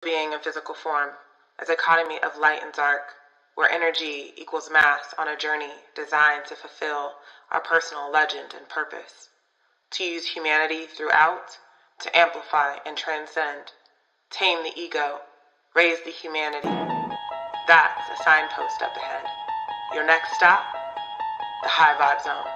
being in physical form, a dichotomy of light and dark, where energy equals mass on a journey designed to fulfill our personal legend and purpose, to use humanity throughout, to amplify and transcend, tame the ego, raise the humanity. That's a signpost up ahead. Your next stop, the High Vibe Zone.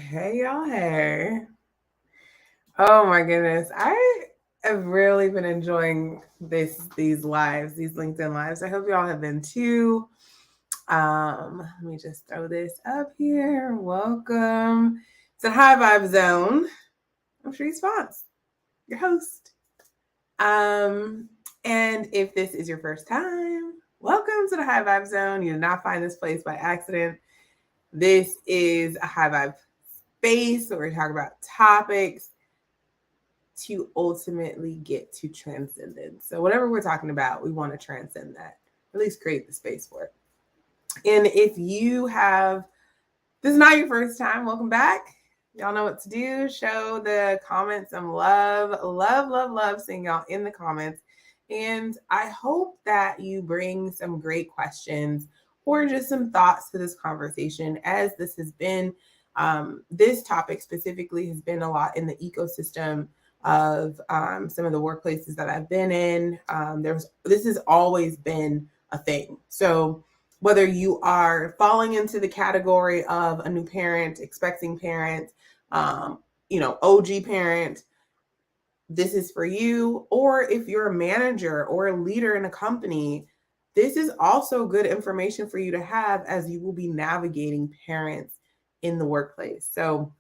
Hey y'all, hey. Oh my goodness. I have really been enjoying these lives, these LinkedIn lives. I hope y'all have been too. Let me just throw this up here. Welcome to High Vibe Zone. I'm Sharice Fonts, your host. And if this is your first time, welcome to the High Vibe Zone. You did not find this place by accident. This is a high vibe space where we talk about topics to ultimately get to transcendence. So whatever we're talking about, we want to transcend that, at least create the space for it. And if you have, this is not your first time, welcome back. Y'all know what to do. Show the comments some love. Love seeing y'all in the comments. And I hope that you bring some great questions or just some thoughts to this conversation, as this has been, this topic specifically has been a lot in the ecosystem of some of the workplaces that I've been in. This has always been a thing. So whether you are falling into the category of a new parent, expecting parent, OG parent, this is for you. Or if you're a manager or a leader in a company, this is also good information for you to have as you will be navigating parents in the workplace. So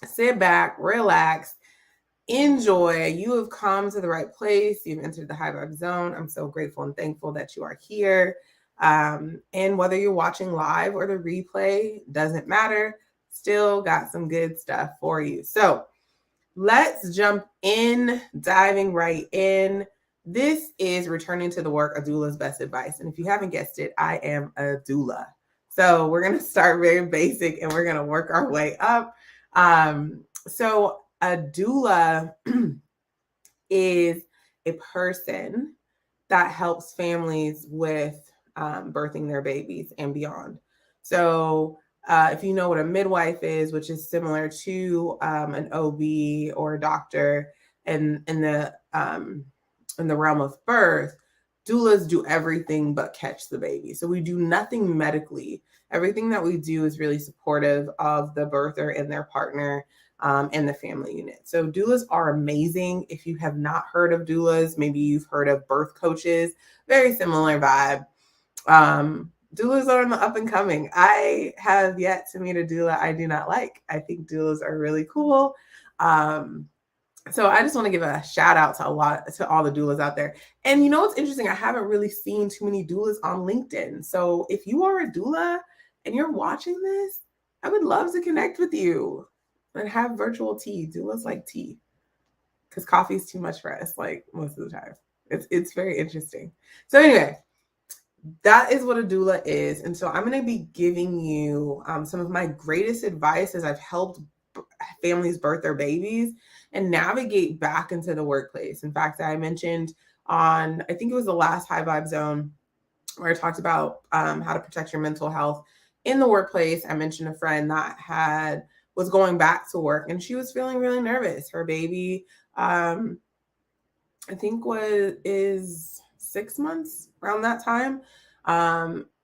sit back, relax, enjoy. You have come to the right place. You've entered the High Vibe Zone. I'm so grateful and thankful that you are here. And whether you're watching live or the replay, doesn't matter. Still got some good stuff for you. So let's jump in, diving right in. This is Returning to the Work, a doula's best advice. And if you haven't guessed it, I am a doula. So we're going to start very basic and we're going to work our way up. So a doula is a person that helps families with birthing their babies and beyond. So if you know what a midwife is, which is similar to an OB or a doctor in the realm of birth, doulas do everything but catch the baby. So we do nothing medically. Everything that we do is really supportive of the birther and their partner and the family unit. So doulas are amazing. If you have not heard of doulas, maybe you've heard of birth coaches, very similar vibe. Doulas are in the up and coming. I have yet to meet a doula I do not like. I think doulas are really cool. So I just want to give a shout out to all the doulas out there. And you know what's interesting? I haven't really seen too many doulas on LinkedIn. So if you are a doula and you're watching this, I would love to connect with you and have virtual tea. Doulas like tea because coffee is too much for us, like most of the time. It's very interesting. So anyway, that is what a doula is. And so I'm going to be giving you some of my greatest advice as I've helped families birth their babies and navigate back into the workplace. In fact, I mentioned on, I think it was the last High Vibe Zone, where I talked about how to protect your mental health in the workplace. I mentioned a friend that was going back to work and she was feeling really nervous. Her baby, I think is 6 months around that time,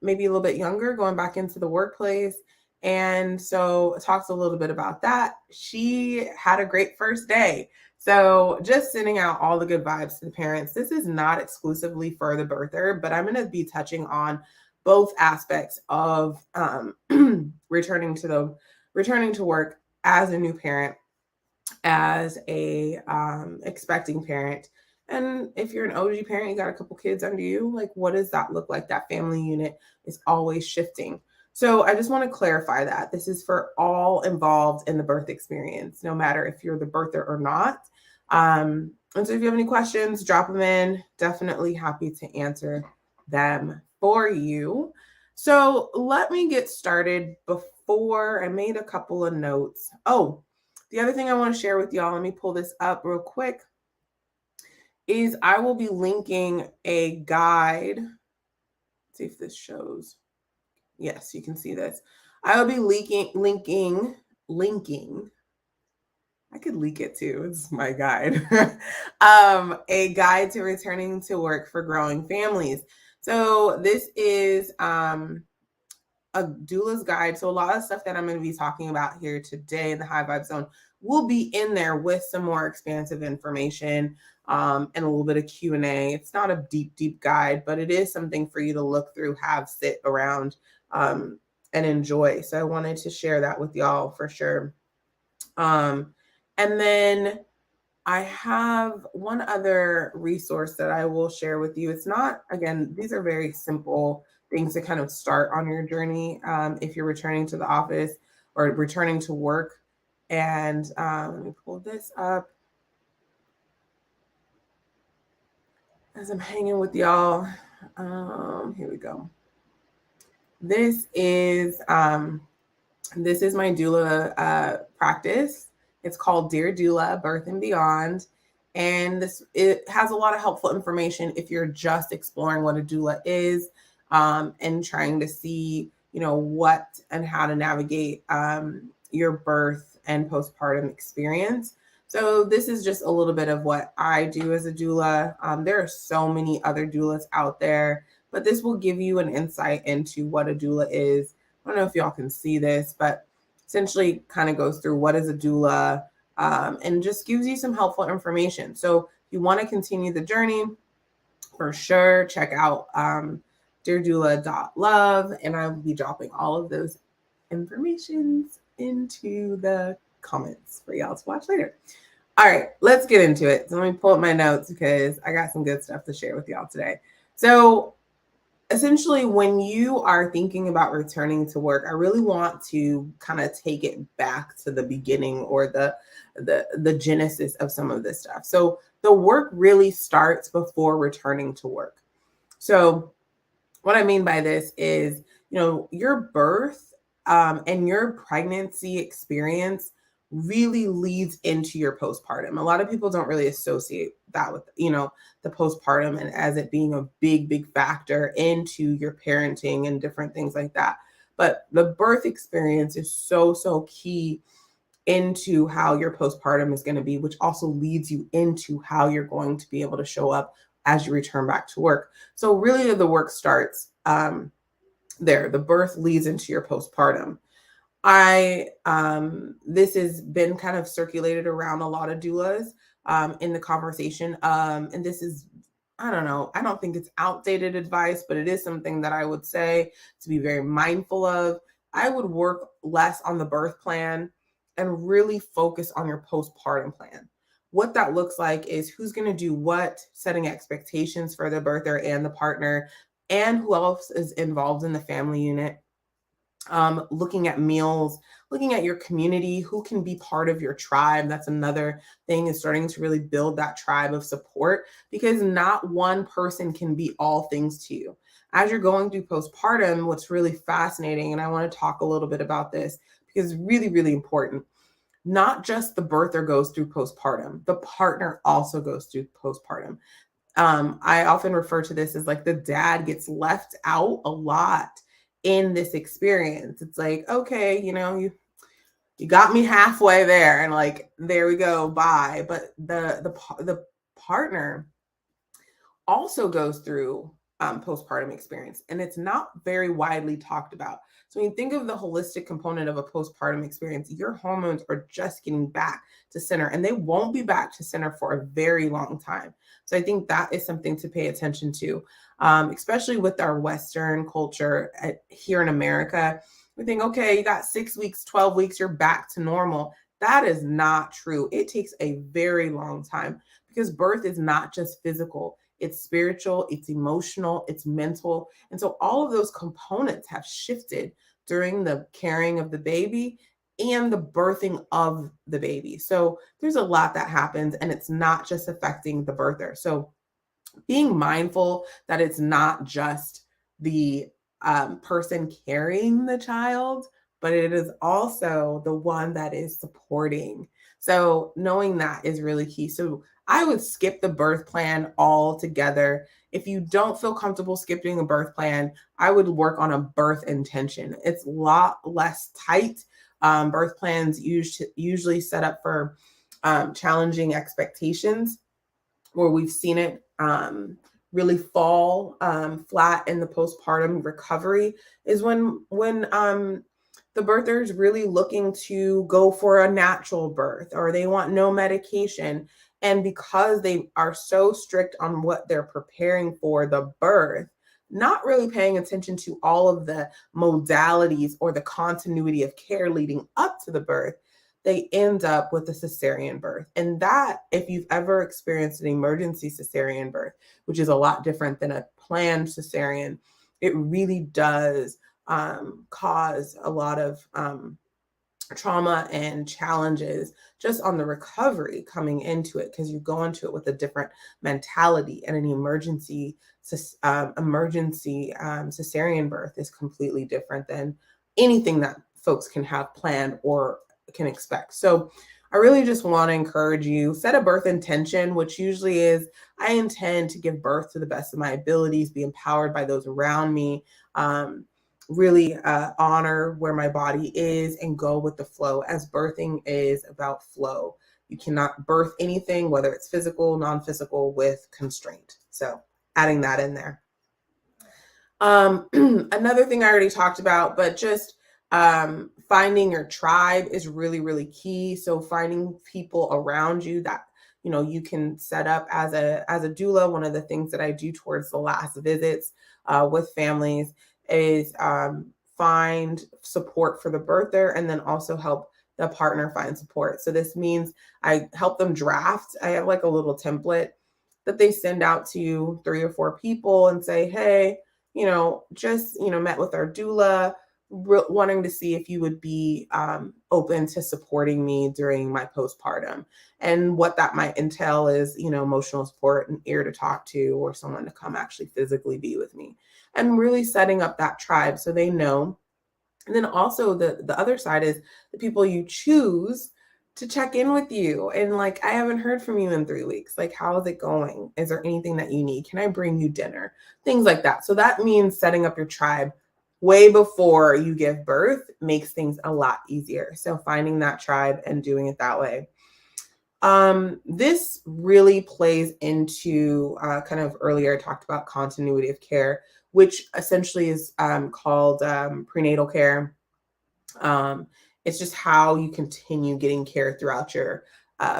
maybe a little bit younger, going back into the workplace. And so it talks a little bit about that. She had a great first day. So just sending out all the good vibes to the parents. This is not exclusively for the birther, but I'm going to be touching on both aspects of returning to work as a new parent, as a expecting parent. And if you're an OG parent, you got a couple kids under you, like what does that look like? That family unit is always shifting. So I just want to clarify that this is for all involved in the birth experience, no matter if you're the birther or not. And so if you have any questions, drop them in. Definitely happy to answer them for you. So let me get started. Before I made a couple of notes. Oh, the other thing I want to share with y'all, let me pull this up real quick, is I will be linking a guide. Let's see if this shows. Yes, you can see this. I will be linking. I could leak it too. It's my guide. A guide to returning to work for growing families. So this is a doula's guide. So a lot of stuff that I'm going to be talking about here today in the High Vibe Zone will be in there with some more expansive information and a little bit of Q&A. It's not a deep guide, but it is something for you to look through, have, sit around, and enjoy. So I wanted to share that with y'all for sure. And then I have one other resource that I will share with you. It's not, again, these are very simple things to kind of start on your journey if you're returning to the office or returning to work. And let me pull this up as I'm hanging with y'all. Here we go. This is my doula practice. It's called Dear Doula, Birth and Beyond. And it has a lot of helpful information if you're just exploring what a doula is and trying to see, what and how to navigate your birth and postpartum experience. So this is just a little bit of what I do as a doula. There are so many other doulas out there, but this will give you an insight into what a doula is. I don't know if y'all can see this, but essentially kind of goes through what is a doula and just gives you some helpful information. So if you want to continue the journey, for sure, check out deardoula.love, and I will be dropping all of those informations into the comments for y'all to watch later. All right, let's get into it. So let me pull up my notes because I got some good stuff to share with y'all today. So essentially, when you are thinking about returning to work, I really want to kind of take it back to the beginning or the genesis of some of this stuff. So the work really starts before returning to work. So what I mean by this is, your birth and your pregnancy experience really leads into your postpartum. A lot of people don't really associate that with, the postpartum and as it being a big factor into your parenting and different things like that. But the birth experience is so key into how your postpartum is going to be, which also leads you into how you're going to be able to show up as you return back to work. So really the work starts there. The birth leads into your postpartum. This has been kind of circulated around a lot of doulas in the conversation. And this is, I don't know, I don't think it's outdated advice, but it is something that I would say to be very mindful of. I would work less on the birth plan and really focus on your postpartum plan. What that looks like is who's going to do what, setting expectations for the birther and the partner, and who else is involved in the family unit. Looking at meals, looking at your community, who can be part of your tribe. That's another thing, is starting to really build that tribe of support, because not one person can be all things to you. As you're going through postpartum, what's really fascinating, and I want to talk a little bit about this because it's really important, not just the birther goes through postpartum, the partner also goes through postpartum. I often refer to this as like the dad gets left out a lot in this experience. It's like, okay, you got me halfway there, and like, there we go, bye. But the partner also goes through postpartum experience, and it's not very widely talked about. So when you think of the holistic component of a postpartum experience, your hormones are just getting back to center, and they won't be back to center for a very long time. So I think that is something to pay attention to, especially with our Western culture here in America. We think, okay, you got 6 weeks, 12 weeks, you're back to normal. That is not true. It takes a very long time, because birth is not just physical. It's spiritual, it's emotional, it's mental. And so all of those components have shifted during the carrying of the baby and the birthing of the baby. So there's a lot that happens, and it's not just affecting the birther. So being mindful that it's not just the person carrying the child, but it is also the one that is supporting. So knowing that is really key. So I would skip the birth plan altogether. If you don't feel comfortable skipping a birth plan, I would work on a birth intention. It's a lot less tight. Birth plans usually set up for challenging expectations, where we've seen it really fall flat in the postpartum recovery, is when the birther is really looking to go for a natural birth, or they want no medication. And because they are so strict on what they're preparing for the birth, not really paying attention to all of the modalities or the continuity of care leading up to the birth, they end up with a cesarean birth. And that, if you've ever experienced an emergency cesarean birth, which is a lot different than a planned cesarean, it really does cause a lot of trauma and challenges just on the recovery coming into it, because you go into it with a different mentality. And an emergency cesarean birth is completely different than anything that folks can have planned or can expect. So I really just want to encourage you, set a birth intention, which usually is, I intend to give birth to the best of my abilities, be empowered by those around me, really honor where my body is and go with the flow, as birthing is about flow. You cannot birth anything, whether it's physical, non-physical, with constraint. So adding that in there. Another thing I already talked about, but just finding your tribe is really, really key. So finding people around you that, you know, you can set up as a doula. One of the things that I do towards the last visits with families is find support for the birther, and then also help the partner find support. So this means I help them draft. I have like a little template that they send out to 3 or 4 people and say, hey, you know, just, you know, met with our doula, wanting to see if you would be open to supporting me during my postpartum. And what that might entail is, you know, emotional support, an ear to talk to, or someone to come actually physically be with me, and really setting up that tribe so they know. And then also the other side is the people you choose to check in with you. And like, I haven't heard from you in 3 weeks. Like, how is it going? Is there anything that you need? Can I bring you dinner? Things like that. So that means setting up your tribe way before you give birth makes things a lot easier. So finding that tribe and doing it that way. This really plays into kind of earlier I talked about continuity of care, which essentially is called prenatal care. It's just how you continue getting care throughout your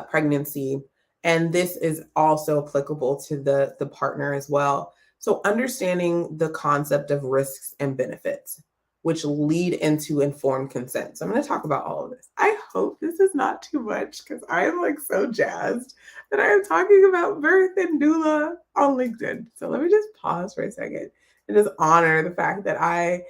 pregnancy. And this is also applicable to the partner as well. So understanding the concept of risks and benefits, which lead into informed consent. So I'm going to talk about all of this. I hope this is not too much, because I am like so jazzed that I am talking about birth and doula on LinkedIn. So let me just pause for a second and just honor the fact that I,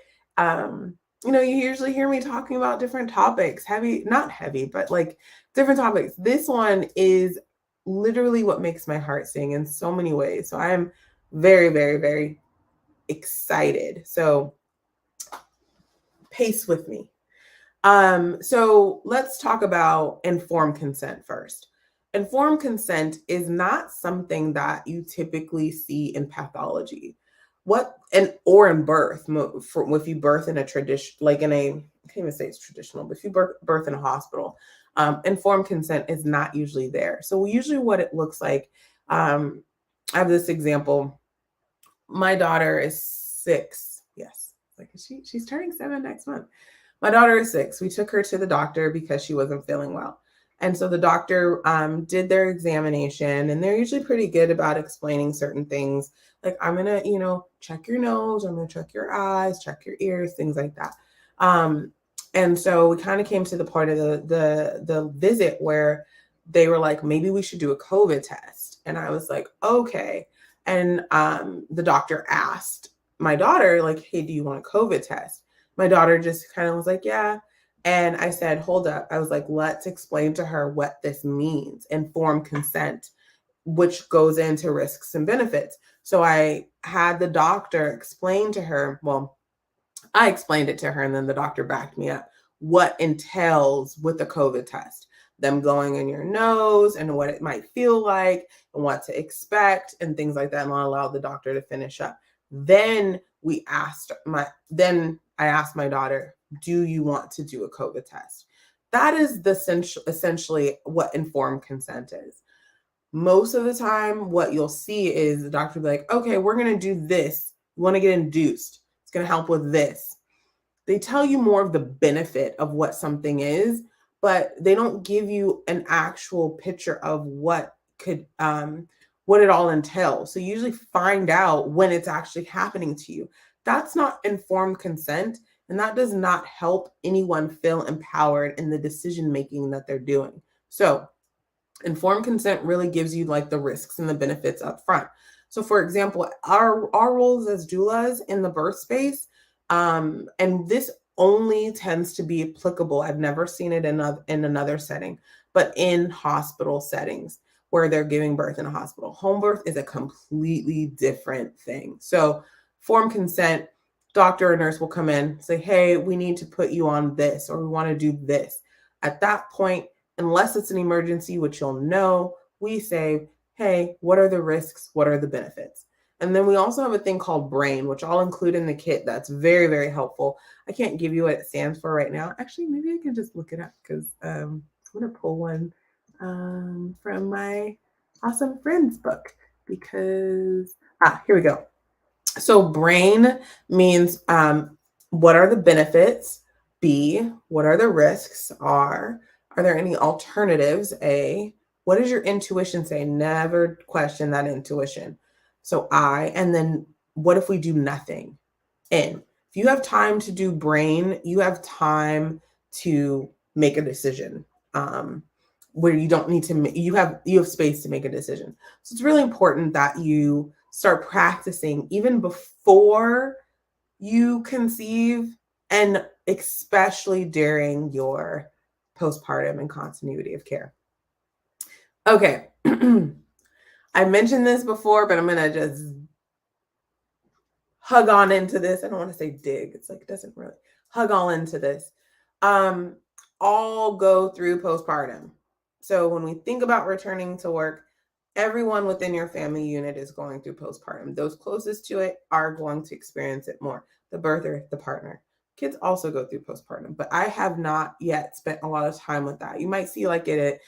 you know, you usually hear me talking about different topics, not heavy, but like different topics. This one is literally what makes my heart sing in so many ways. So I am very, very, very excited. So pace with me. So let's talk about informed consent first. Informed consent is not something that you typically see in pathology. Or in birth, if you birth in a tradition, like in a, I can't even say it's traditional, but if you birth in a hospital, informed consent is not usually there. So usually what it looks like, I have this example. My daughter is 6. Yes, like she's turning 7 next month. My daughter is 6. We took her to the doctor because she wasn't feeling well. And so the doctor did their examination, and they're usually pretty good about explaining certain things. Like, I'm going to, you know, check your nose, I'm going to check your eyes, check your ears, things like that. And so we kind of came to the part of the visit where they were like, maybe we should do a COVID test. And I was like, okay. And the doctor asked my daughter, like, hey, do you want a COVID test? My daughter just kind of was like, yeah. And I said, hold up. I was like, let's explain to her what this means, informed consent, which goes into risks and benefits. So I had the doctor explain to her, well, I explained it to her, and then the doctor backed me up, what entails with a COVID test, them going in your nose and what it might feel like and what to expect and things like that. And I allowed the doctor to finish up. Then I asked my daughter, do you want to do a COVID test? That is essentially what informed consent is. Most of the time, what you'll see is the doctor will be like, okay, we're going to do this. You want to get induced. It's going to help with this. They tell you more of the benefit of what something is, but they don't give you an actual picture of what it all entails. So you usually find out when it's actually happening to you. That's not informed consent, and that does not help anyone feel empowered in the decision making that they're doing. So informed consent really gives you like the risks and the benefits up front. So for example, our roles as doulas in the birth space, and this only tends to be applicable, I've never seen it in another setting, but in hospital settings where they're giving birth in a hospital. Home birth is a completely different thing. So informed consent, doctor or nurse will come in, say, hey, we need to put you on this, or we want to do this. At that point, unless it's an emergency, which you'll know, we say, hey, what are the risks? What are the benefits? And then we also have a thing called BRAIN, which I'll include in the kit. That's very, very helpful. I can't give you what it stands for right now. Actually, maybe I can just look it up because I'm going to pull one from my awesome friends book because, here we go. So BRAIN means what are the benefits? B, what are the risks? R, are there any alternatives? A, what does your intuition say? Never question that intuition. So I, and then what if we do nothing? N, if you have time to do BRAIN, you have time to make a decision where you don't need to, you have space to make a decision. So it's really important that you start practicing even before you conceive, and especially during your postpartum and continuity of care. Okay. I mentioned this before, but I'm going to just hug on into this. I don't want to say dig. It's like, it doesn't really hug all into this. All go through postpartum. So when we think about returning to work, everyone within your family unit is going through postpartum. Those closest to it are going to experience it more. The birther, the partner. Kids also go through postpartum, but I have not yet spent a lot of time with that. You might see like it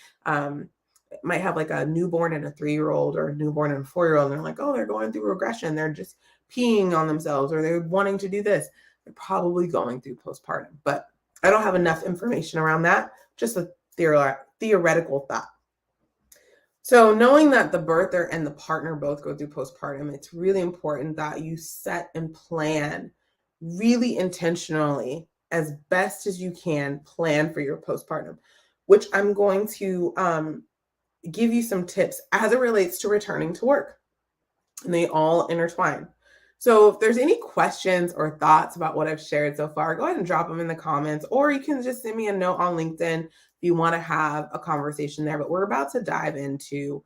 might have like a newborn and a 3-year-old or a newborn and a 4-year-old. And they're like, oh, they're going through regression. They're just peeing on themselves or they're wanting to do this. They're probably going through postpartum, but I don't have enough information around that. Just a theoretical thought. So knowing that the birther and the partner both go through postpartum, it's really important that you set and plan really intentionally as best as you can, plan for your postpartum, which I'm going to give you some tips as it relates to returning to work. And they all intertwine. So if there's any questions or thoughts about what I've shared so far, go ahead and drop them in the comments, or you can just send me a note on LinkedIn if you want to have a conversation there. But we're about to dive into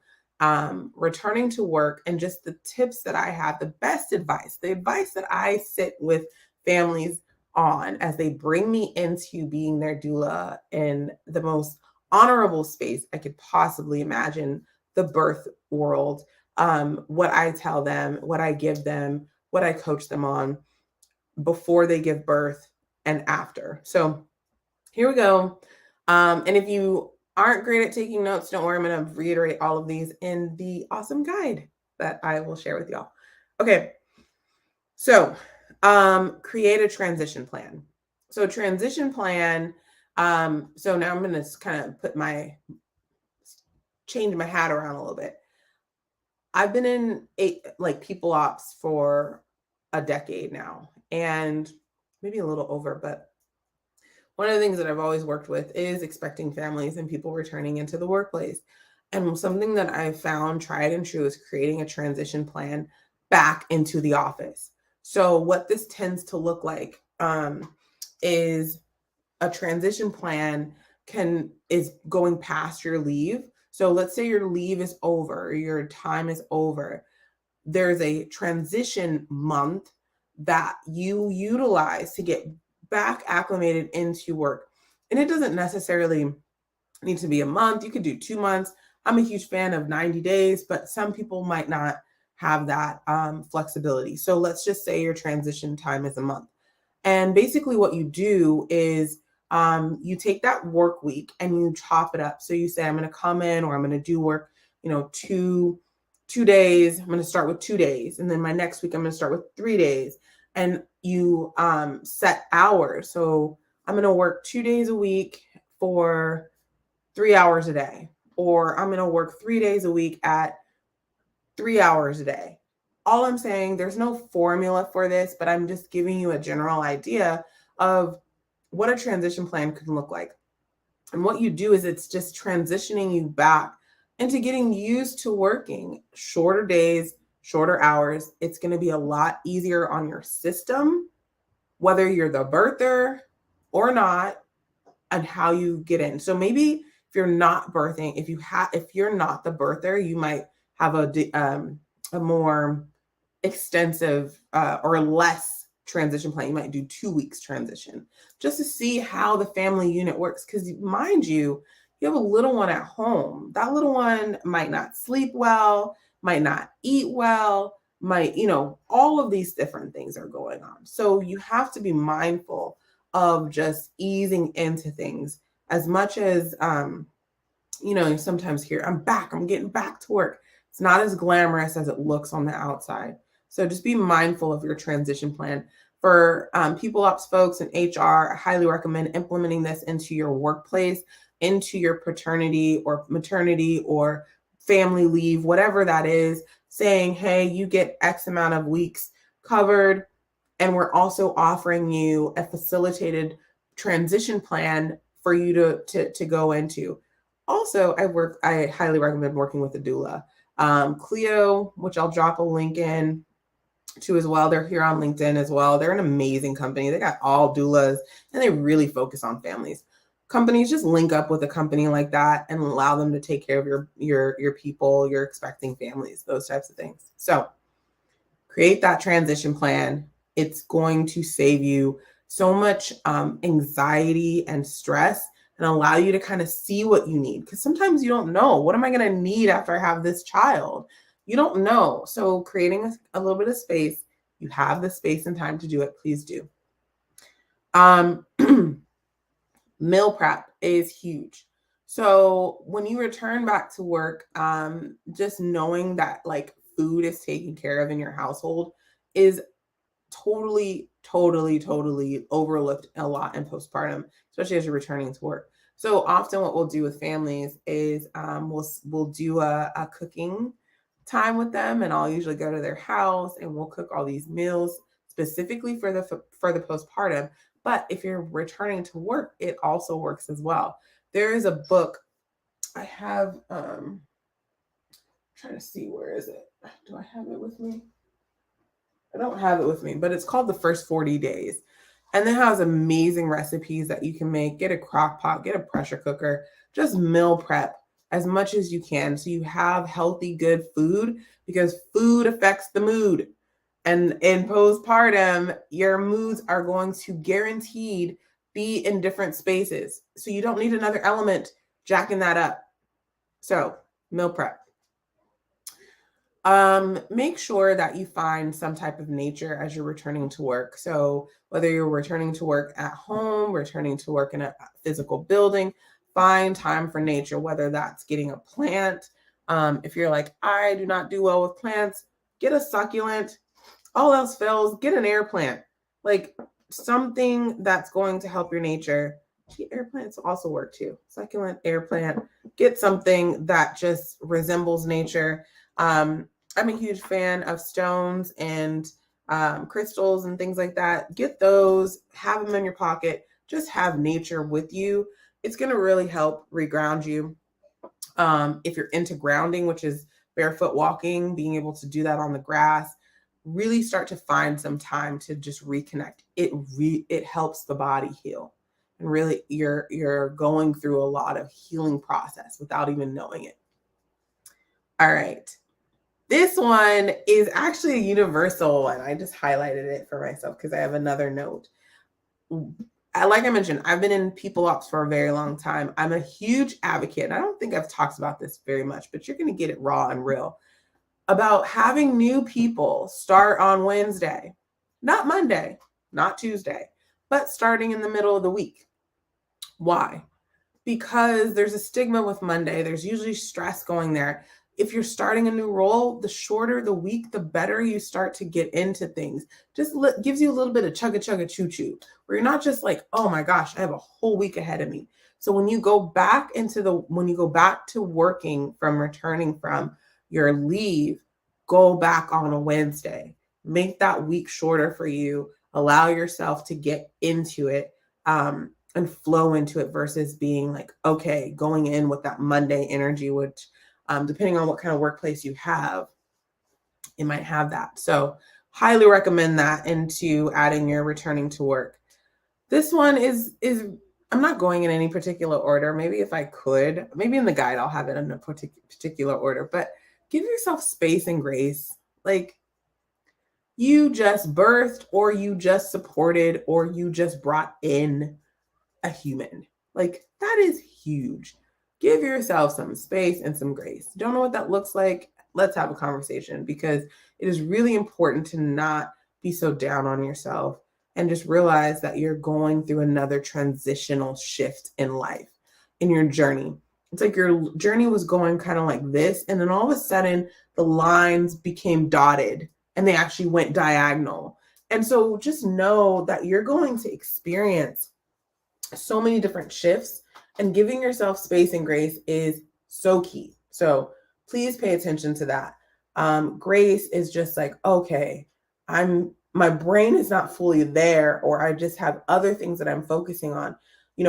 returning to work and just the tips that I have, the best advice, the advice that I sit with families on as they bring me into being their doula in the most honorable space I could possibly imagine, the birth world. What I tell them, what I give them, what I coach them on before they give birth and after. So here we go. And if you aren't great at taking notes, don't worry, I'm going to reiterate all of these in the awesome guide that I will share with y'all. Okay. So create a transition plan. So transition plan. So now I'm going to kind of change my hat around a little bit. I've been in people ops for a decade now, and maybe a little over, but one of the things that I've always worked with is expecting families and people returning into the workplace. And something that I've found tried and true is creating a transition plan back into the office. So what this tends to look like is a transition plan is going past your leave. So let's say your leave is over, your time is over. There's a transition month that you utilize to get back acclimated into work. And it doesn't necessarily need to be a month. You could do 2 months. I'm a huge fan of 90 days, but some people might not have that flexibility. So let's just say your transition time is a month. And basically what you do is you take that work week and you chop it up. So you say, I'm going to come in, or I'm going to do work, 2 days. I'm going to start with 2 days. And then my next week, I'm going to start with 3 days. And you set hours. So I'm going to work 2 days a week for 3 hours a day, or I'm going to work 3 days a week at 3 hours a day. All I'm saying, there's no formula for this, but I'm just giving you a general idea of what a transition plan could look like. And what you do is it's just transitioning you back into getting used to working shorter days, shorter hours. It's going to be a lot easier on your system, whether you're the birther or not, and how you get in. So maybe if you're not birthing, if you're not the birther, you might have a more extensive or less transition plan. You might do 2 weeks transition just to see how the family unit works. Because mind you, you have a little one at home. That little one might not sleep well, might not eat well, might, all of these different things are going on. So you have to be mindful of just easing into things as much as, you sometimes hear, I'm getting back to work. It's not as glamorous as it looks on the outside. So just be mindful of your transition plan. For people ops folks and HR, I highly recommend implementing this into your workplace, into your paternity or maternity or family leave, whatever that is, saying, hey, you get X amount of weeks covered. And we're also offering you a facilitated transition plan for you to go into. Also, I highly recommend working with a doula. Cleo, which I'll drop a link in to as well. They're here on LinkedIn as well. They're an amazing company. They got all doulas and they really focus on families. Companies, just link up with a company like that and allow them to take care of your people, your expecting families, those types of things. So create that transition plan. It's going to save you so much anxiety and stress and allow you to kind of see what you need. Because sometimes you don't know, what am I going to need after I have this child? You don't know. So creating a little bit of space, you have the space and time to do it, please do. Meal prep is huge. So when you return back to work, just knowing that like food is taken care of in your household is totally overlooked a lot in postpartum, especially as you're returning to work. So often what we'll do with families is we'll do a cooking time with them, and I'll usually go to their house and we'll cook all these meals specifically for the postpartum. But if you're returning to work, it also works as well. There is a book I have, trying to see, where is it? Do I have it with me? I don't have it with me, but it's called The First 40 Days. And it has amazing recipes that you can make. Get a crock pot, get a pressure cooker, just meal prep as much as you can so you have healthy, good food, because food affects the mood. And in postpartum, your moods are going to guaranteed be in different spaces. So you don't need another element jacking that up. So meal prep. Make sure that you find some type of nature as you're returning to work. So whether you're returning to work at home, returning to work in a physical building, find time for nature, whether that's getting a plant. If you're like, I do not do well with plants, get a succulent. All else fails, get an air plant. Like something that's going to help your nature. Air plants also work too. Succulent, air plant. Get something that just resembles nature. I'm a huge fan of stones and crystals and things like that. Get those, have them in your pocket. Just have nature with you. It's going to really help reground you. If you're into grounding, which is barefoot walking, being able to do that on the grass, really start to find some time to just reconnect. It helps the body heal. and really you're going through a lot of healing process without even knowing it. All right. This one is actually a universal one. I just highlighted it for myself because I have another note. Like I mentioned, I've been in people ops for a very long time. I'm a huge advocate. I don't think I've talked about this very much, but you're going to get it raw and real about having new people start on Wednesday, not Monday, not Tuesday, but starting in the middle of the week. Why? Because there's a stigma with Monday. There's usually stress going there. If you're starting a new role, the shorter the week, the better you start to get into things. Just gives you a little bit of chugga choo-choo, where you're not just like, oh my gosh, I have a whole week ahead of me. So when you go back to working from returning from your leave, go back on a Wednesday. Make that week shorter for you. Allow yourself to get into it. And flow into it versus being like, okay, going in with that Monday energy, which depending on what kind of workplace you have, it might have that. So highly recommend that into adding your returning to work. This one is I'm not going in any particular order. Maybe if I could, maybe in the guide, I'll have it in a particular order, but give yourself space and grace. Like you just birthed or you just supported or you just brought in a human. Like that is huge. Give yourself some space and some grace. Don't know what that looks like? Let's have a conversation because it is really important to not be so down on yourself and just realize that you're going through another transitional shift in life, in your journey. It's like your journey was going kind of like this, and then all of a sudden the lines became dotted and they actually went diagonal. And so just know that you're going to experience so many different shifts, and giving yourself space and grace is so key. So please pay attention to that. Grace is just like, okay, my brain is not fully there, or I just have other things that I'm focusing on.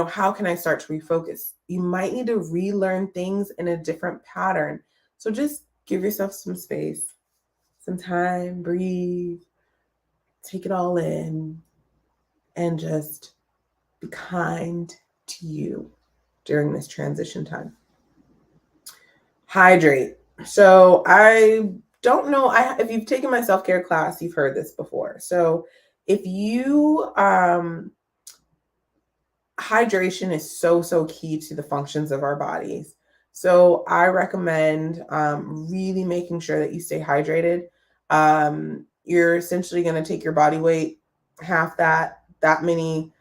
How can I start to refocus? You might need to relearn things in a different pattern. So just give yourself some space, some time, breathe, take it all in, and just be kind to you during this transition time. Hydrate. So I don't know if you've taken my self-care class, you've heard this before. So if you hydration is so key to the functions of our bodies. So I recommend really making sure that you stay hydrated. You're essentially going to take your body weight, half that many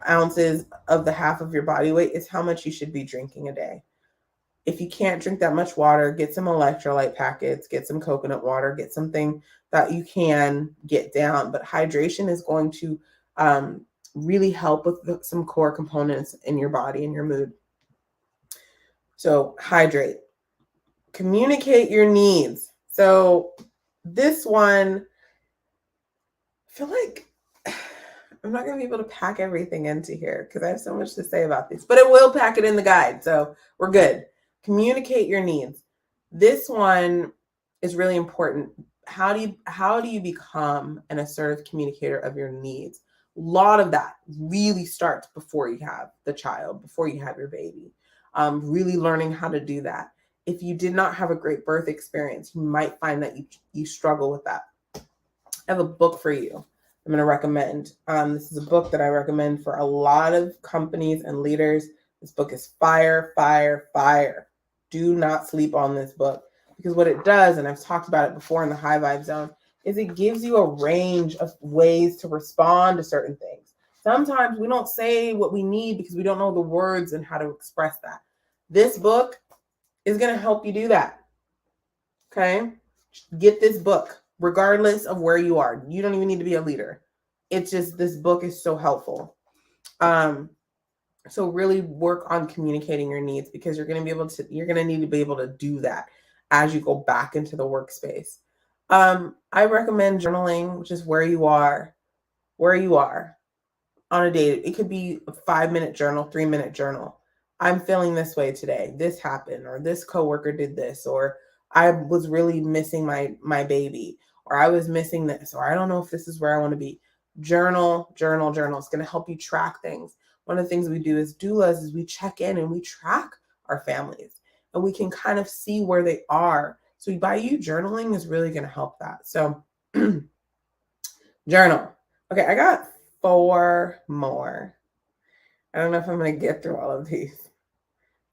ounces of the half of your body weight is how much you should be drinking a day. If you can't drink that much water, get some electrolyte packets, get some coconut water, get something that you can get down. But hydration is going to really help with some core components in your body and your mood. So hydrate. Communicate your needs. So this one, I feel like I'm not going to be able to pack everything into here because I have so much to say about these, but it will pack it in the guide. So we're good. Communicate your needs. This one is really important. How do you become an assertive communicator of your needs? A lot of that really starts before you have the child, before you have your baby. Really learning how to do that. If you did not have a great birth experience, you might find that you struggle with that. I have a book for you I'm going to recommend. This is a book that I recommend for a lot of companies and leaders. This book is Fire, Fire, Fire. Do not sleep on this book, because what it does, and I've talked about it before in the high vibe zone, is it gives you a range of ways to respond to certain things. Sometimes we don't say what we need because we don't know the words and how to express that. This book is going to help you do that. Okay? Get this book, regardless of where you are. You don't even need to be a leader. It's just, this book is so helpful. So really work on communicating your needs, because you're going to need to be able to do that as you go back into the workspace. I recommend journaling, which is where you are on a day. It could be a 5-minute journal, 3-minute journal. I'm feeling this way today. This happened, or this coworker did this, or I was really missing my baby, or I was missing this, or I don't know if this is where I want to be. Journal. It's going to help you track things. one of the things we do as doulas is we check in and we track our families, and we can kind of see where they are. So by you journaling is really going to help that. So journal. Okay, I got 4 more. I don't know if I'm going to get through all of these.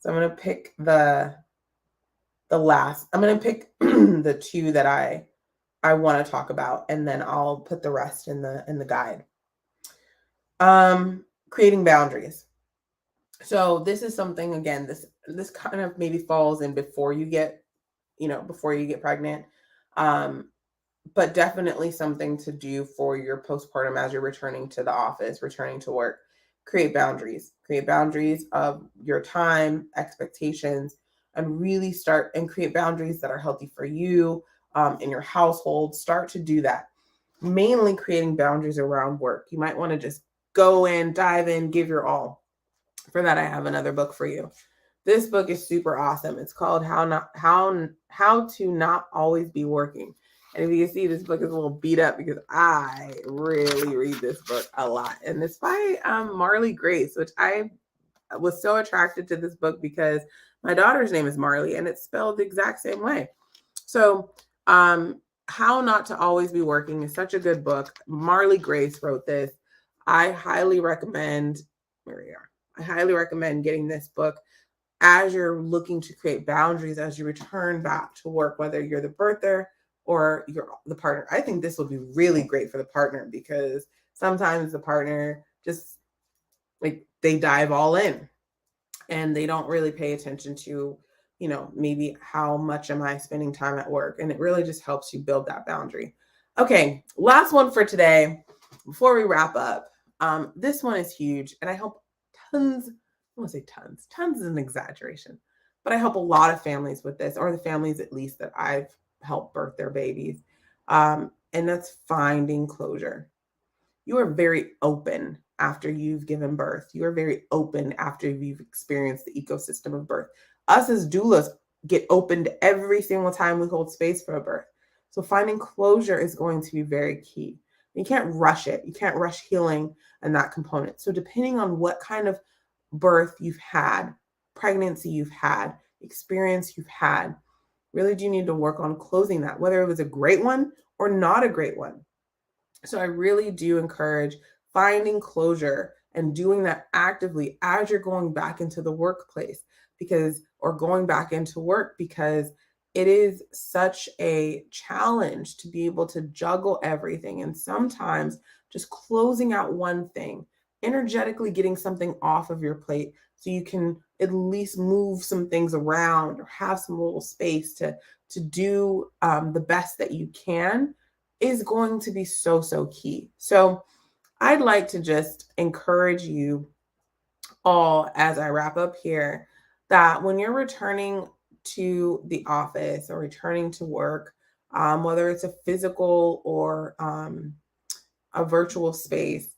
So I'm going to pick the last. I'm going to pick the 2 that I want to talk about, and then I'll put the rest in the guide. Creating boundaries. So this is something, again, this kind of maybe falls in before you get pregnant. But definitely something to do for your postpartum as you're returning to the office, returning to work. Create boundaries of your time, expectations, and really start and create boundaries that are healthy for you in your household. Start to do that. Mainly creating boundaries around work. You might want to just go in, dive in, give your all. For that, I have another book for you. This book is super awesome. It's called How to Not Always Be Working. And if you can see, this book is a little beat up because I really read this book a lot. And it's by Marley Grace, which I was so attracted to this book because my daughter's name is Marley and it's spelled the exact same way. So How Not to Always Be Working is such a good book. Marley Grace wrote this. I highly recommend getting this book as you're looking to create boundaries as you return back to work, whether you're the birther or you're the partner. I think this will be really great for the partner because sometimes the partner just they dive all in and they don't really pay attention to, maybe how much am I spending time at work? And it really just helps you build that boundary. Okay, last one for today before we wrap up. This one is huge, and I help tons. I want to say tons. Tons is an exaggeration, but I help a lot of families with this, or the families at least that I've helped birth their babies. And that's finding closure. You are very open after you've given birth. You are very open after you've experienced the ecosystem of birth. Us as doulas get opened every single time we hold space for a birth. So finding closure is going to be very key. You can't rush it. You can't rush healing and that component. So depending on what kind of birth you've had, pregnancy you've had, experience you've had, really do you need to work on closing that, whether it was a great one or not a great one. So I really do encourage finding closure and doing that actively as you're going back into the workplace or going back into work, because it is such a challenge to be able to juggle everything. And sometimes just closing out one thing, energetically getting something off of your plate so you can at least move some things around or have some little space to do the best that you can, is going to be so, so key. So I'd like to just encourage you all as I wrap up here that when you're returning to the office or returning to work, whether it's a physical or a virtual space,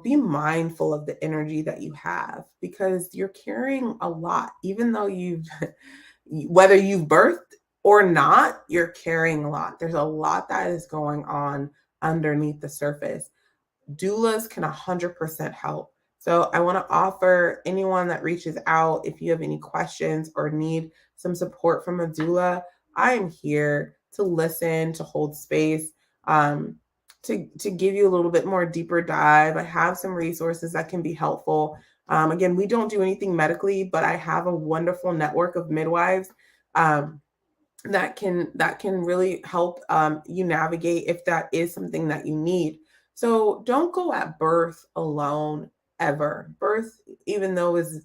be mindful of the energy that you have, because you're carrying a lot, even though whether you've birthed or not, you're carrying a lot. There's a lot that is going on underneath the surface. Doulas can 100% help. So I want to offer anyone that reaches out, if you have any questions or need some support from a doula, I am here to listen, to hold space, to give you a little bit more deeper dive. I have some resources that can be helpful. Again, we don't do anything medically, but I have a wonderful network of midwives that can really help you navigate if that is something that you need. So don't go at birth alone ever. Birth, even though is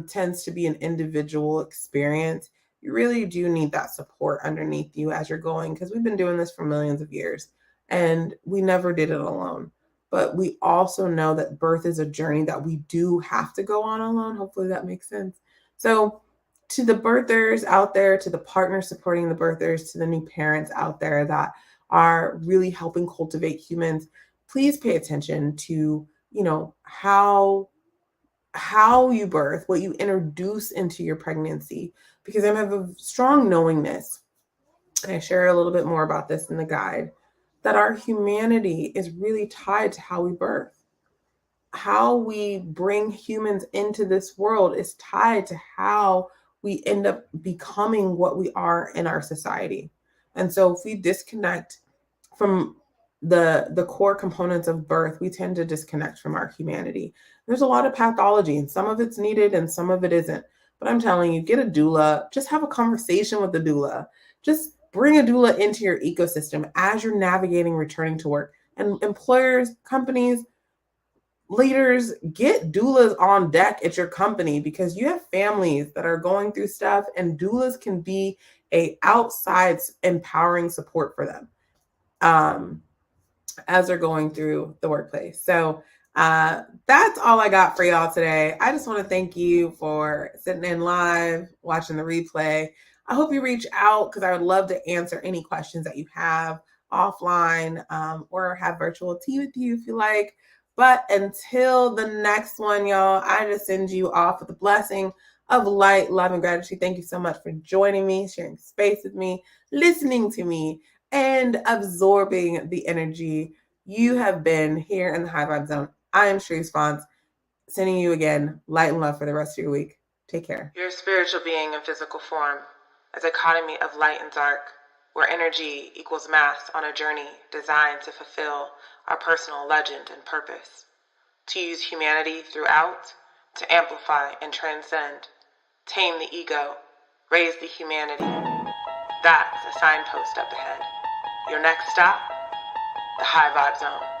tends to be an individual experience, you really do need that support underneath you as you're going, because we've been doing this for millions of years and we never did it alone. But we also know that birth is a journey that we do have to go on alone. Hopefully that makes sense. So to the birthers out there, to the partners supporting the birthers, to the new parents out there that are really helping cultivate humans, please pay attention to, how you birth, what you introduce into your pregnancy, because I have a strong knowingness, and I share a little bit more about this in the guide, that our humanity is really tied to how we birth. how we bring humans into this world is tied to how we end up becoming what we are in our society. And so if we disconnect from the core components of birth, we tend to disconnect from our humanity. There's a lot of pathology, and some of it's needed and some of it isn't. But I'm telling you, get a doula, just have a conversation with the doula. Just bring a doula into your ecosystem as you're navigating returning to work. And employers, companies, leaders, get doulas on deck at your company, because you have families that are going through stuff, and doulas can be a outside empowering support for them as they're going through the workplace. So that's all I got for y'all today. I just want to thank you for sitting in live, watching the replay. I hope you reach out, because I would love to answer any questions that you have offline, or have virtual tea with you if you like. But until the next one, y'all, I just send you off with a blessing of light, love, and gratitude. Thank you so much for joining me, sharing space with me, listening to me, and absorbing the energy. You have been here in the High Vibe Zone. I am Sharice Fonz, sending you again light and love for the rest of your week. Take care. You're a spiritual being in physical form, a dichotomy of light and dark, where energy equals mass on a journey designed to fulfill our personal legend and purpose. To use humanity throughout, to amplify and transcend, tame the ego, raise the humanity. That's a signpost up ahead. Your next stop, the High Vibe Zone.